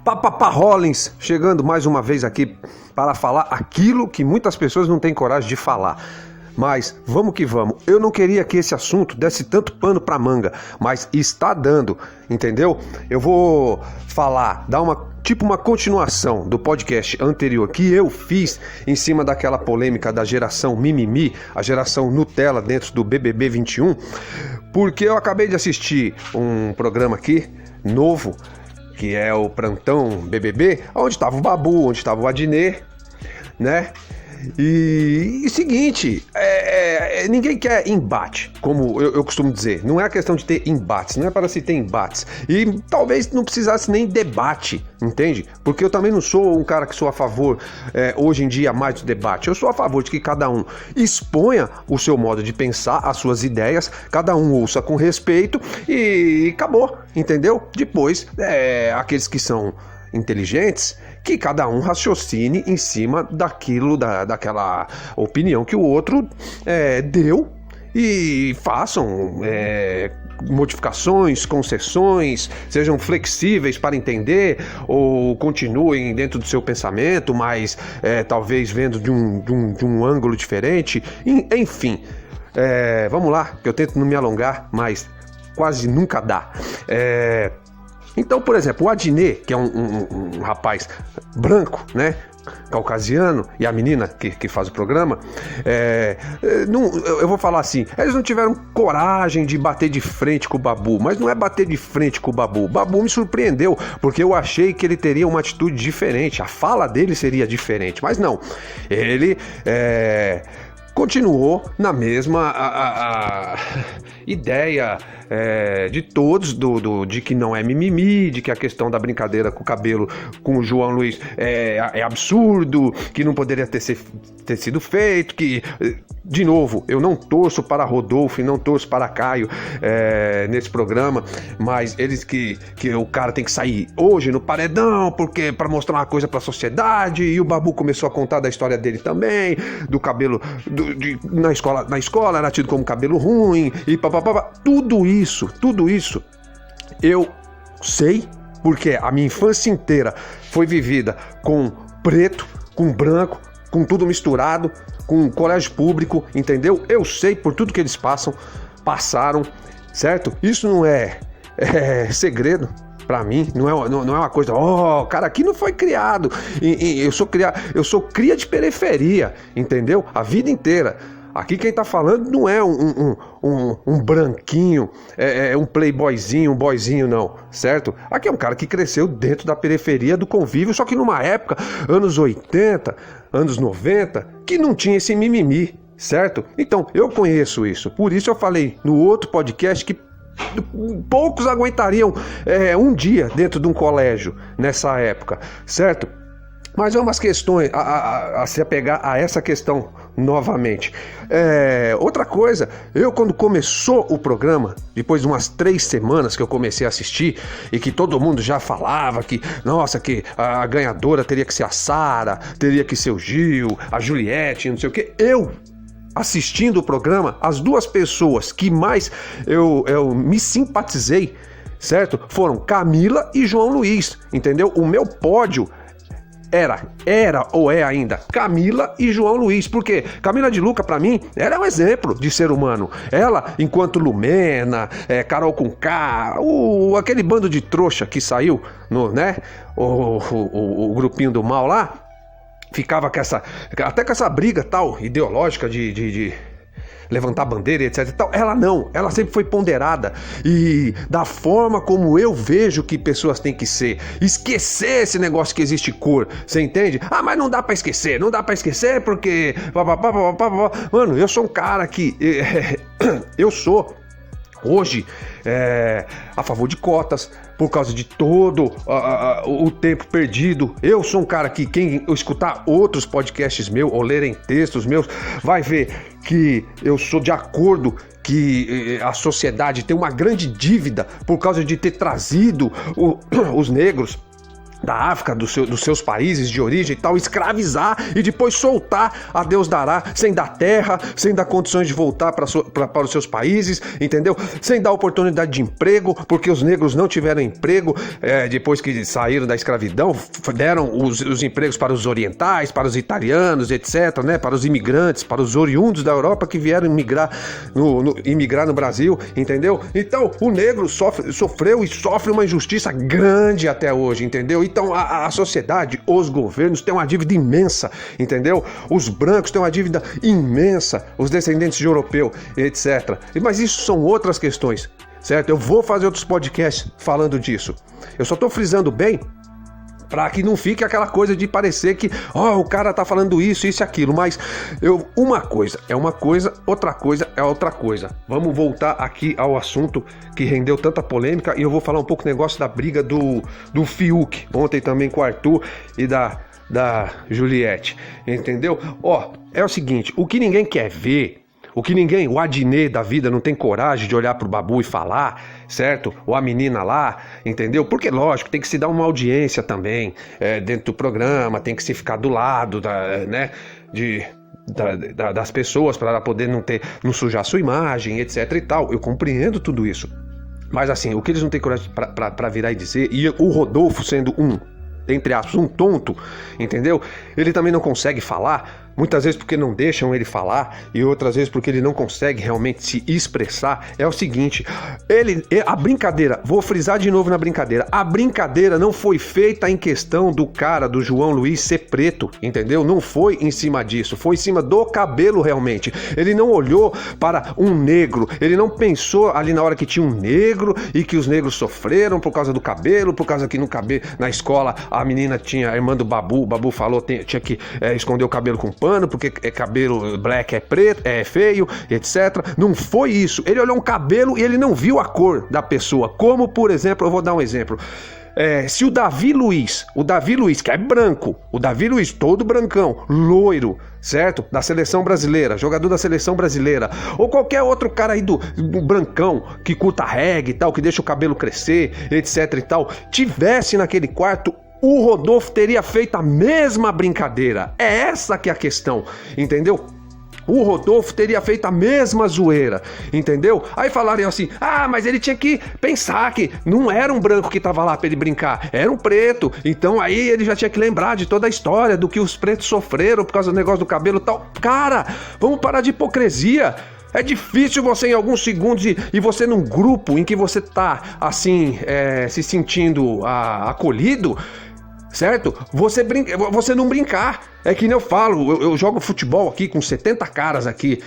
Papapá Rollins, chegando mais uma vez aqui para falar aquilo que muitas pessoas não têm coragem de falar. Mas vamos que vamos. Eu não queria que esse assunto desse tanto pano pra manga, mas está dando, entendeu? Eu vou falar, dar uma continuação do podcast anterior que eu fiz em cima daquela polêmica da geração mimimi, a geração Nutella dentro do BBB 21, porque eu acabei de assistir um programa aqui novo, que é o Plantão BBB, onde estava o Babu, onde estava o Adnet, né? E seguinte, ninguém quer embate, como eu costumo dizer. Não é a questão de ter embates, não é para se ter embates. E talvez não precisasse nem debate, entende? Porque eu também não sou um cara que sou a favor, hoje em dia, mais do debate. Eu sou a favor de que cada um exponha o seu modo de pensar, as suas ideias, cada um ouça com respeito e acabou, entendeu? Depois, aqueles que são inteligentes, que cada um raciocine em cima daquilo, daquela opinião que o outro deu e façam modificações, concessões, sejam flexíveis para entender ou continuem dentro do seu pensamento, mas talvez vendo de um ângulo diferente, enfim. Vamos lá, que eu tento não me alongar, mas quase nunca dá. Então, por exemplo, o Adnet, que é um rapaz branco, né, caucasiano, e a menina que faz o programa, eu vou falar assim, eles não tiveram coragem de bater de frente com o Babu, mas não é bater de frente com o Babu. O Babu me surpreendeu, porque eu achei que ele teria uma atitude diferente, a fala dele seria diferente, mas não, ele continuou na mesma ideia de todos, de que não é mimimi, de que a questão da brincadeira com o cabelo com o João Luiz é absurdo, que não poderia ter sido feito, que, de novo, eu não torço para Rodolfo e não torço para Caio nesse programa, mas eles que o cara tem que sair hoje no paredão, porque para mostrar uma coisa para a sociedade, e o Babu começou a contar da história dele também, do cabelo na escola era tido como cabelo ruim, e papapá, tudo isso eu sei, porque a minha infância inteira foi vivida com preto, com branco, com tudo misturado, com colégio público, entendeu? Eu sei por tudo que eles passaram, certo? Isso não é segredo pra mim, não é uma coisa, o cara aqui não foi criado, eu sou cria de periferia, entendeu? A vida inteira. Aqui quem tá falando não é um branquinho, um playboyzinho, um boyzinho não, certo? Aqui é um cara que cresceu dentro da periferia do convívio, só que numa época, anos 80, anos 90, que não tinha esse mimimi, certo? Então, eu conheço isso, por isso eu falei no outro podcast que poucos aguentariam um dia dentro de um colégio nessa época, certo? Mas é umas questões a se apegar a essa questão novamente. Outra coisa, eu quando começou o programa, depois de umas 3 semanas que eu comecei a assistir e que todo mundo já falava que, nossa, que a ganhadora teria que ser a Sara, teria que ser o Gil, a Juliette, não sei o que, eu assistindo o programa, as duas pessoas que mais eu me simpatizei, certo? Foram Camila e João Luiz, entendeu? O meu pódio era ou é ainda Camila e João Luiz, porque Camila de Lucca pra mim, ela é um exemplo de ser humano, ela enquanto Lumena, Carol Conká, aquele bando de trouxa que saiu, né, o grupinho do mal lá, ficava até com essa briga tal, ideológica de levantar bandeira, etc e tal. Ela sempre foi ponderada e da forma como eu vejo que pessoas têm que ser, esquecer esse negócio que existe cor, você entende? Mas não dá pra esquecer porque mano, eu sou um cara que eu sou hoje a favor de cotas, por causa de todo o tempo perdido. Eu sou um cara que quem escutar outros podcasts meus ou lerem textos meus vai ver que eu sou de acordo que a sociedade tem uma grande dívida por causa de ter trazido os negros da África, dos seus países de origem e tal, escravizar e depois soltar a Deus dará, sem dar terra, sem dar condições de voltar para os seus países, entendeu? Sem dar oportunidade de emprego, porque os negros não tiveram emprego depois que saíram da escravidão, deram os empregos para os orientais, para os italianos, etc., né? Para os imigrantes, para os oriundos da Europa que vieram imigrar no Brasil, entendeu? Então, o negro sofreu e sofre uma injustiça grande até hoje, entendeu? Então a sociedade, os governos têm uma dívida imensa, entendeu? Os brancos têm uma dívida imensa, os descendentes de europeu, etc. Mas isso são outras questões, certo? Eu vou fazer outros podcasts falando disso. Eu só tô frisando bem para que não fique aquela coisa de parecer que o cara tá falando isso e aquilo, mas uma coisa é uma coisa, outra coisa é outra coisa. Vamos voltar aqui ao assunto que rendeu tanta polêmica e eu vou falar um pouco do negócio da briga do Fiuk, ontem também com o Arthur e da Juliette, entendeu? É o seguinte, o que ninguém quer ver, o Adnet da vida não tem coragem de olhar pro Babu e falar, certo? Ou a menina lá, entendeu? Porque, lógico, tem que se dar uma audiência também dentro do programa, tem que se ficar do lado, né, das pessoas para poder não sujar sua imagem, etc e tal. Eu compreendo tudo isso. Mas, assim, o que eles não têm coragem para virar e dizer, e o Rodolfo sendo entre aspas, um tonto, entendeu? Ele também não consegue falar, muitas vezes porque não deixam ele falar e outras vezes porque ele não consegue realmente se expressar. É o seguinte, a brincadeira, vou frisar de novo na brincadeira, a brincadeira não foi feita em questão do João Luiz ser preto, entendeu? Não foi em cima disso, foi em cima do cabelo realmente. Ele não olhou para um negro, ele não pensou ali na hora que tinha um negro e que os negros sofreram por causa do cabelo, por causa que no cabelo, na escola a menina tinha, a irmã do Babu, o Babu falou, tinha que esconder o cabelo com pano, porque cabelo black é preto, é feio, etc. Não foi isso. Ele olhou um cabelo e ele não viu a cor da pessoa. Como, por exemplo, eu vou dar um exemplo. Se o Davi Luiz, que é branco, o Davi Luiz, todo brancão, loiro, certo? Da seleção brasileira, jogador da seleção brasileira, ou qualquer outro cara aí do brancão, que curta reggae e tal, que deixa o cabelo crescer, etc e tal, tivesse naquele quarto, o Rodolfo teria feito a mesma brincadeira. É essa que é a questão, entendeu? O Rodolfo teria feito a mesma zoeira, entendeu? Aí falariam assim, mas ele tinha que pensar que não era um branco que tava lá pra ele brincar, era um preto. Então aí ele já tinha que lembrar de toda a história do que os pretos sofreram por causa do negócio do cabelo e tal. Cara, vamos parar de hipocrisia. É difícil você em alguns segundos e você num grupo em que você tá assim, se sentindo acolhido, certo? Você não brincar. É que nem eu falo, eu jogo futebol aqui com 70 caras aqui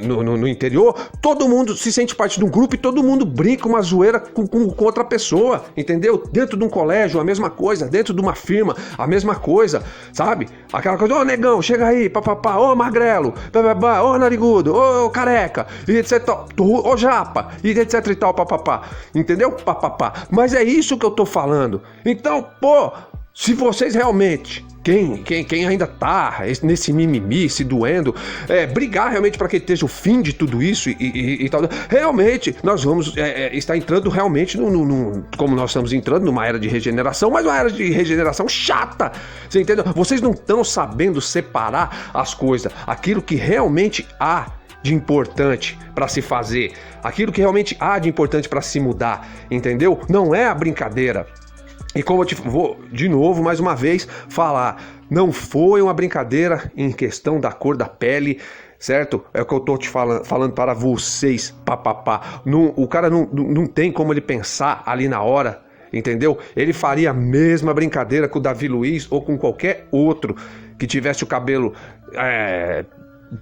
no interior, todo mundo se sente parte de um grupo e todo mundo brinca uma zoeira com outra pessoa, entendeu? Dentro de um colégio, a mesma coisa, dentro de uma firma, a mesma coisa, sabe? Aquela coisa, negão, chega aí, papapá, magrelo, papapá, narigudo, careca, e etc, japa, e etc e tal, papapá, entendeu? Papapá. Mas é isso que eu tô falando. Então, se vocês realmente, quem ainda tá nesse mimimi, se doendo, brigar realmente para que esteja o fim de tudo isso e tal, realmente nós vamos estar entrando realmente como nós estamos entrando numa era de regeneração, mas uma era de regeneração chata, você entendeu? Vocês não estão sabendo separar as coisas, aquilo que realmente há de importante para se fazer, aquilo que realmente há de importante para se mudar, entendeu? Não é a brincadeira. E como eu vou, de novo, mais uma vez, falar, não foi uma brincadeira em questão da cor da pele, certo? É o que eu tô te falando para vocês, papapá. O cara não tem como ele pensar ali na hora, entendeu? Ele faria a mesma brincadeira com o Davi Luiz ou com qualquer outro que tivesse o cabelo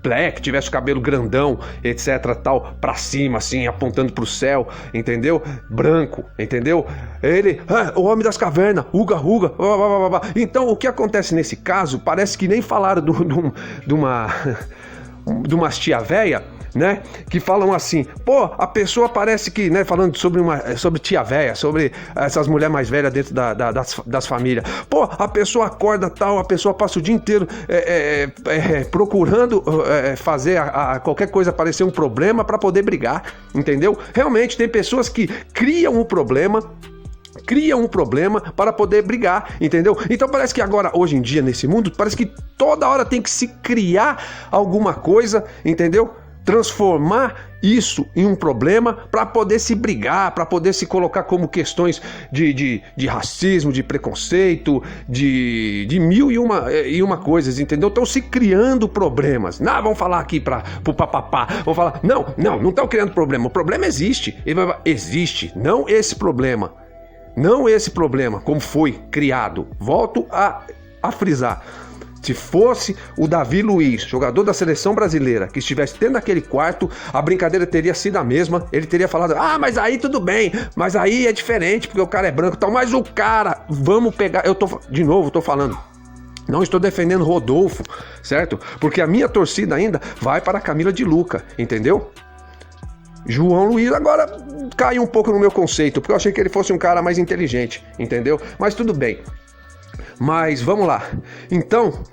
black, tivesse o cabelo grandão, etc, tal, pra cima, assim, apontando pro céu, entendeu? Branco, entendeu? Ele, o homem das cavernas, uga, blá, blá. Então, o que acontece nesse caso, parece que nem falaram de umas tia véia, né, que falam assim, a pessoa parece que, né, falando sobre tia véia, sobre essas mulheres mais velhas dentro das famílias, a pessoa acorda tal, a pessoa passa o dia inteiro procurando fazer qualquer coisa parecer um problema para poder brigar, entendeu? Realmente tem pessoas que criam um problema, cria um problema para poder brigar, entendeu? Então parece que agora, hoje em dia, nesse mundo, parece que toda hora tem que se criar alguma coisa, entendeu? Transformar isso em um problema para poder se brigar, para poder se colocar como questões de racismo, de preconceito, de mil e uma coisas, entendeu? Estão se criando problemas. Não, vamos falar aqui pro papapá, vamos falar, não estão criando problema, o problema existe, existe, não esse problema, como foi criado. Volto a frisar. Se fosse o Davi Luiz, jogador da seleção brasileira, que estivesse dentro daquele quarto, a brincadeira teria sido a mesma. Ele teria falado, mas aí tudo bem, mas aí é diferente, porque o cara é branco e tal. Mas o cara, vamos pegar... De novo, tô falando. Não estou defendendo Rodolfo, certo? Porque a minha torcida ainda vai para a Camila de Luca, entendeu? João Luiz agora caiu um pouco no meu conceito, porque eu achei que ele fosse um cara mais inteligente, entendeu? Mas tudo bem. Mas vamos lá. Então,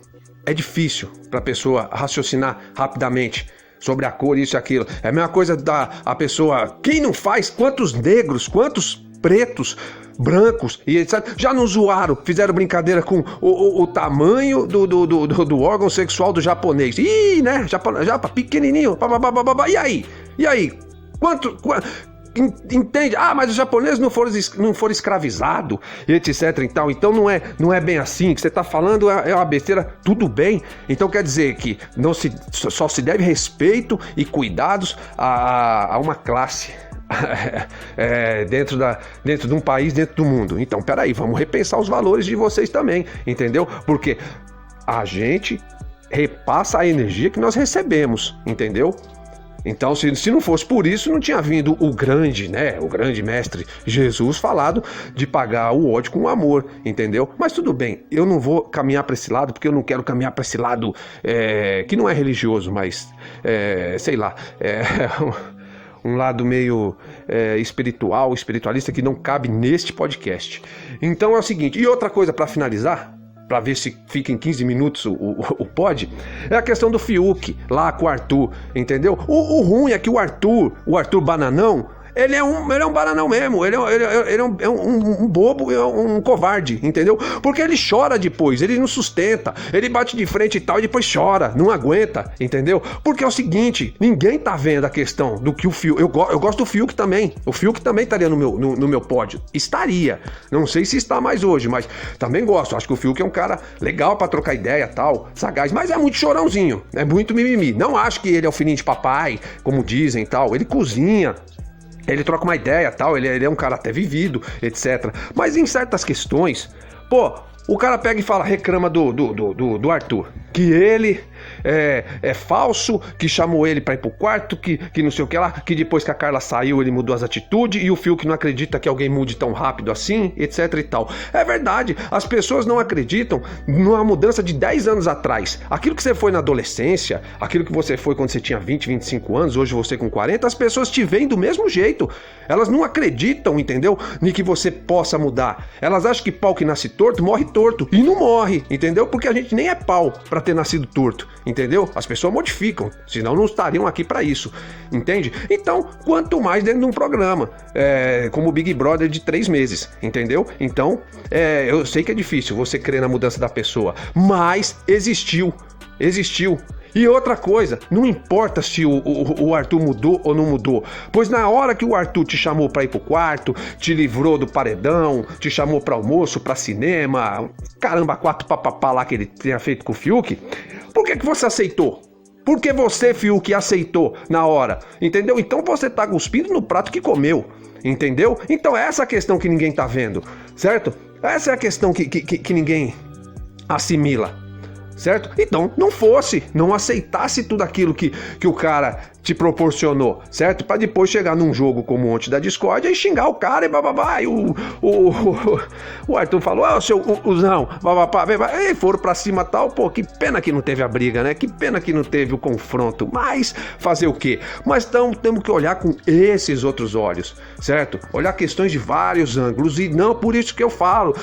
é difícil para a pessoa raciocinar rapidamente sobre a cor, isso e aquilo. É a mesma coisa a pessoa... Quem não faz? Quantos negros, quantos pretos, brancos e etc. Já não zoaram, fizeram brincadeira com o tamanho do órgão sexual do japonês. Ih, né? Japa pequenininho. E aí? Quanto... Entende? Mas os japoneses não foram escravizados, etc. Então não é bem assim. Que você está falando é uma besteira. Tudo bem. Então quer dizer que só se deve respeito e cuidados a uma classe dentro de um país, dentro do mundo. Então, peraí, vamos repensar os valores de vocês também, entendeu? Porque a gente repassa a energia que nós recebemos, entendeu? Então, se não fosse por isso, não tinha vindo o grande mestre Jesus falado de pagar o ódio com o amor, entendeu? Mas tudo bem, eu não vou caminhar para esse lado, porque eu não quero caminhar para esse lado que não é religioso, mas, sei lá, um lado meio espiritualista que não cabe neste podcast. Então é o seguinte, e outra coisa para finalizar, para ver se fica em 15 minutos o pod, é a questão do Fiuk lá com o Arthur, entendeu? O ruim é que o Arthur Bananão, ele é um bananão mesmo, ele é um bobo, um covarde, entendeu? Porque ele chora depois, ele não sustenta, ele bate de frente e tal, e depois chora, não aguenta, entendeu? Porque é o seguinte, ninguém tá vendo a questão do que o Fiuk... Eu gosto do Fiuk também, o Fiuk também estaria no meu pódio, estaria, não sei se está mais hoje, mas também gosto, acho que o Fiuk é um cara legal pra trocar ideia e tal, sagaz, mas é muito chorãozinho, é muito mimimi, não acho que ele é o filhinho de papai, como dizem e tal, ele cozinha, ele troca uma ideia e tal, ele é um cara até vivido, etc. Mas em certas questões, o cara pega e fala, reclama do Arthur, que ele é falso, que chamou ele pra ir pro quarto, que não sei o que lá, que depois que a Carla saiu ele mudou as atitudes, e o Fiuk não acredita que alguém mude tão rápido assim, etc e tal. É verdade, as pessoas não acreditam numa mudança de 10 anos atrás. Aquilo que você foi na adolescência, aquilo que você foi quando você tinha 20, 25 anos, hoje você com 40, as pessoas te veem do mesmo jeito. Elas não acreditam, entendeu? Nem que você possa mudar. Elas acham que pau que nasce torto, morre torto. E não morre, entendeu? Porque a gente nem é pau pra ter nascido torto, entendeu? As pessoas modificam, senão não estariam aqui pra isso, entende? Então, quanto mais dentro de um programa, como o Big Brother de 3 meses, entendeu? Então, eu sei que é difícil você crer na mudança da pessoa, mas existiu. E outra coisa, não importa se o Arthur mudou ou não mudou, pois na hora que o Arthur te chamou pra ir pro quarto, te livrou do paredão, te chamou pra almoço, pra cinema, caramba, 4 papapá lá que ele tinha feito com o Fiuk, por que você aceitou? Por que você, Fiuk, aceitou na hora? Entendeu? Então você tá cuspindo no prato que comeu, entendeu? Então é essa a questão que ninguém tá vendo, certo? Essa é a questão que ninguém assimila. Certo? Então, não aceitasse tudo aquilo que o cara te proporcionou, certo? Pra depois chegar num jogo como ontem da Discord e xingar o cara e bababá. E o Arthur falou, seu Uzão, bababá, e foram pra cima tal. Pô, que pena que não teve a briga, né? Que pena que não teve o confronto. Mas fazer o quê? Mas temos que olhar com esses outros olhos, certo? Olhar questões de vários ângulos e não por isso que eu falo,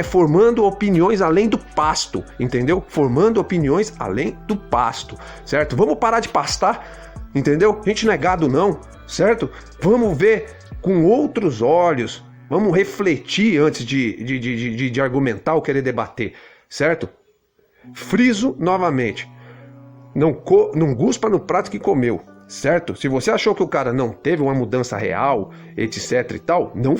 formando opiniões além do pasto, entendeu? Formando opiniões além do pasto, certo? Vamos parar de pastar, entendeu? A gente não é gado não, certo? Vamos ver com outros olhos, Vamos refletir antes de argumentar ou querer debater, certo? Friso novamente. Não guspa no prato que comeu, certo? Se você achou que o cara não teve uma mudança real, etc e tal, não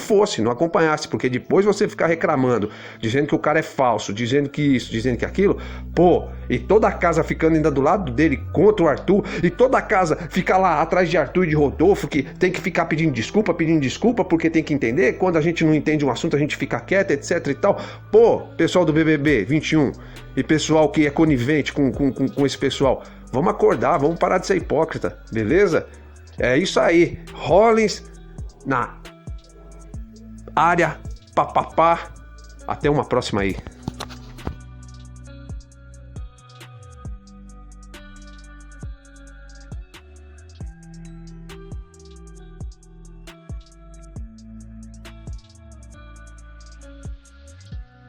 acompanhasse, porque depois você ficar reclamando, dizendo que o cara é falso, dizendo que isso, dizendo que aquilo, pô, e toda a casa ficando ainda do lado dele contra o Arthur, e toda a casa fica lá atrás de Arthur e de Rodolfo, que tem que ficar pedindo desculpa, porque tem que entender, quando a gente não entende um assunto a gente fica quieto, etc e tal. Pô, pessoal do BBB 21 e pessoal que é conivente com esse pessoal, vamos acordar, vamos parar de ser hipócrita, beleza? É isso aí, Rollins na área, papapá, até uma próxima aí.